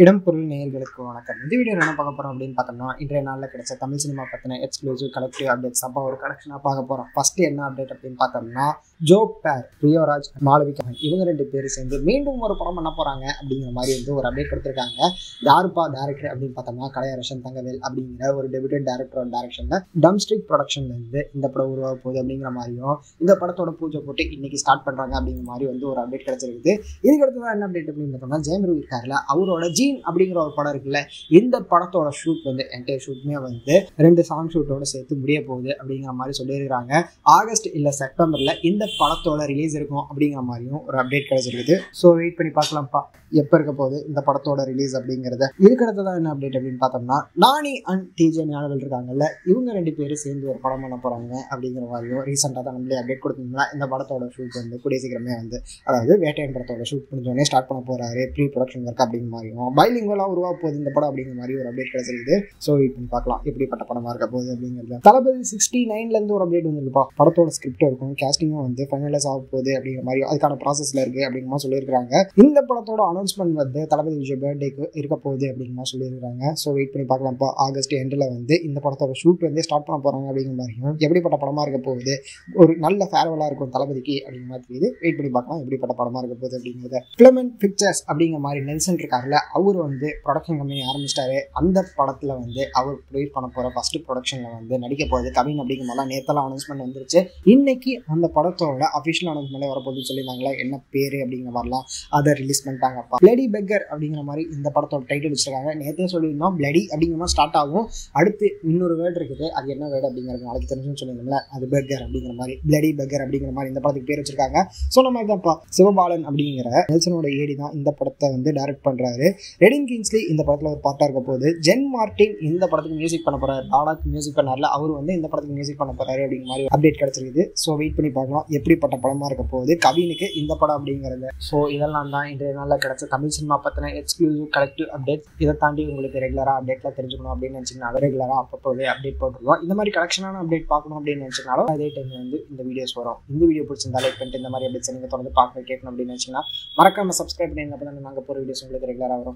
இடம் பொருள் நேயர்களுக்கு வணக்கம். இந்த வீடியோ என்ன பார்க்க போறோம் அப்படின்னு பார்த்தோம்னா, இன்றைய நாளில் கிடைச்ச தமிழ் சினிமா பற்றின எக்ஸ்க்ளூசிவ் கலெக்டிவ் அப்டேட்ஸ் அப்போ ஒரு கலெக்ஷனாக பார்க்க போகிறோம். ஃபர்ஸ்ட் என்ன அப்டேட் அப்படின்னு பார்த்தோம்னா, ஜோக் பேர் பிரியோராஜ் மாளவிகா இவங்க 2 பேரும் சேர்ந்து மீண்டும் ஒரு படம் பண்ண போகிறாங்க அப்படிங்கிற மாதிரி வந்து ஒரு அப்டேட் கொடுத்துருக்காங்க. யாருப்பா டேரக்டர் அப்படின்னு பார்த்தோம்னா, கலையரசன் தங்கவேல் அப்படிங்கிற ஒரு டெபியூட்டட் டேரக்டரோட டேரக்ஷனில் டம்ஸ்டிக் ப்ரொடக்ஷன்லேருந்து இந்த படம் உருவாக போகுது அப்படிங்கிற மாதிரியும், இந்த படத்தோட பூஜை போட்டு இன்னைக்கு ஸ்டார்ட் பண்ணுறாங்க அப்படிங்கிற மாதிரி வந்து ஒரு அப்டேட் கிடைச்சிருக்குது. இதுக்கடுத்து தான் என்ன அப்டேட் அப்படின்னு பார்த்தோம்னா, ஜெயம் ரவி இருக்காருல, அவரோட ஜீன் அப்படிங்கிற ஒரு படம் இருக்குல்ல, இந்த படத்தோட ஷூட் வந்து என்டையர் ஷூட்டுமே வந்து 2 சாங் ஷூட்டோட சேர்த்து முடிய போகுது அப்படிங்கிற மாதிரி சொல்லியிருக்காங்க. ஆகஸ்ட் இல்லை செப்டம்பர்ல இந்த படத்தோட ரிலீஸ் இருக்கும் அப்படிங்கிற மாதிரியும் ஒரு அப்டேட் கிடைச்சிருக்குது. ஸோ வெயிட் பண்ணி பார்க்கலாம்ப்பா எப்போ இருக்க போகுது இந்த படத்தோட ரிலீஸ் அப்படிங்கிறத. இதுக்கடுத்து தான் என்ன அப்டேட் அப்படின்னு பார்த்தோம்னா, நானி அண்ட் டிஜே ஞானவேல் இருக்காங்கல்ல, இவங்க 2 பேரும் சேர்ந்து ஒரு படம் பண்ண போறாங்க அப்படிங்கிற மாதிரியும் ரீசெண்டாக தான் நம்மளே அப்டேட் கொடுத்தீங்கன்னா, இந்த படத்தோட ஷூட் வந்து கூடிய சீக்கிரமே வந்து, அதாவது வேட்டையன் படத்தோட ஷூட் முடிஞ்சோடனே ஸ்டார்ட் பண்ண போறாரு, ப்ரீ ப்ரொடக்ஷன் ஒர்க் அப்படிங்கிற மாதிரியும், பைலிங்குவலாக உருவாக போகுது இந்த படம் அப்படிங்கிற மாதிரி ஒரு அப்டேட் கிடைச்சிருக்குது. ஸோ வெயிட் பண்ணி பார்க்கலாம் எப்படிப்பட்ட படமா இருக்க போகுது அப்படிங்கிறது. தளபதி 69 ஒரு அப்டேட் வந்துருக்குப்பா. படத்தோட ஸ்கிரிப்ட் இருக்கும், கேஸ்டிங்கும் வந்து ஃபைனலைஸ் ஆக போகுது அப்படிங்கிற மாதிரி, அதுக்கான ப்ராசஸ்ல இருக்கு அப்படிங்கிற மாதிரி சொல்லியிருக்காங்க. இந்த படத்தோட அனௌன்ஸ்மெண்ட் வந்து தளபதி விஜய் பர்த்டேக்கு இருக்க போகுது அப்படிங்கிற மாதிரி சொல்லியிருக்காங்க. ஸோ வெயிட் பண்ணி பார்க்கலாம்ப்பா. ஆகஸ்ட் எண்டில் வந்து இந்த படத்தோட ஷூட் வந்து ஸ்டார்ட் பண்ண போறாங்க அப்படிங்கிற மாதிரியும், எப்படிப்பட்ட படமா இருக்க போகுது, ஒரு நல்ல ஃபேர்வெலா இருக்கும் தளபதிக்கு அப்படிங்கிற மாதிரி தெரியுது. வெயிட் பண்ணி பார்க்கலாம் எப்படிப்பட்ட படமா இருக்க போகுது அப்படிங்கிறத. ஃபிலமெண்ட் பிக்சர்ஸ் அப்படிங்கிற மாதிரி நெல்சன் இருக்காருல, அவர் வந்து ப்ரொடக்ஷன் கம்பெனி ஆரம்பிச்சிட்டாரு. அந்த படத்துல வந்து அவர் ப்ரொடியூஸ் பண்ண போற ஃபர்ஸ்ட் ப்ரொடக்ஷன்ல வந்து நடிக்க போகுது கவின் அப்படிங்கிற மாதிரி நேத்தெல்லாம் அனௌன்ஸ்மெண்ட் வந்துருச்சு. இன்னைக்கு அந்த படத்தோட அஃபிஷியல் அனௌன்ஸ்மெண்ட் வரப்போகுதுன்னு சொல்லியிருந்தாங்களா, என்ன பேரு அப்படிங்கிற மாதிரிலாம் அதை ரிலீஸ் பண்ணிட்டாங்கப்பா. பிளடி பெக்கர் அப்படிங்கிற மாதிரி இந்த படத்தோட டைட்டில் வச்சிருக்காங்க. நேற்றே சொல்லியிருந்தோம் பிளடி அப்படிங்கிற மாதிரி ஸ்டார்ட் ஆகும். அடுத்து இன்னொரு வேர்டு இருக்குது, அது என்ன வேர்டு அப்படிங்கிறது நாளைக்கு தெரிஞ்சுன்னு சொல்லியிருந்தோம்ல, அது பெக்கர் அப்படிங்கிற மாதிரி, பிளடி பெக்கர் அப்படிங்கிற மாதிரி இந்த படத்துக்கு பேர் வச்சிருக்காங்க. சொன்ன மாதிரி தான்ப்பா, சிவபாலன் அப்படிங்கிற நெல்சனோட ஏடி தான் இந்த படத்தை வந்து டைரக்ட் பண்றாரு. ரெடின் கிங்ஸ்லி இந்த படத்துல ஒரு பார்ட்டா இருக்க போகுது. ஜென் மார்டின் இந்த படத்துக்கு மியூசிக் பண்ண போறாரு. டாடாக்கு மியூசிக் பண்ணார்ல, அவர் வந்து இந்த படத்துக்கு மியூசிக் பண்ண போறாரு அப்படிங்கிற மாதிரி அப்டேட் கிடைச்சிருக்குது. ஸோ வெயிட் பண்ணி பார்க்கலாம் எப்படிப்பட்ட படமா இருக்க போகுது கவினுக்கு இந்த படம் அப்படிங்கிறது. ஸோ இதெல்லாம் தான் இன்றைய நாளில் கிடைச்ச தமிழ் சினிமா பத்தின எக்ஸ்க்ளூசிவ் கலெக்டிவ் அப்டேட். இதை தாண்டி உங்களுக்கு ரெகுலரா அப்டேட்லாம் தெரிஞ்சுக்கணும் அப்படின்னு நினைச்சீங்கன்னா, ரெகுலரா அப்பப்போவே அப்டேட் போட்டுருவோம். இந்த மாதிரி கலெக்ஷனான அப்டேட் பார்க்கணும் அப்படின்னு நினைச்சீங்கனாலும் அதே டைம்ல வந்து இந்த வீடியோஸ் வரும். இந்த வீடியோ பிடிச்சிருந்தா லைக் பண்ணிட்டு இந்த மாதிரி அப்டேட்ஸ் நீங்க தொடர்ந்து பார்க்க கேட்கணும் அப்படின்னு நினைச்சீங்கன்னா மறக்காம சப்ஸ்கிரைப் பண்ணி, அப்போ தான் நாங்கள் போகிற வீடியோஸ் உங்களுக்கு ரெகுலராக வரும்.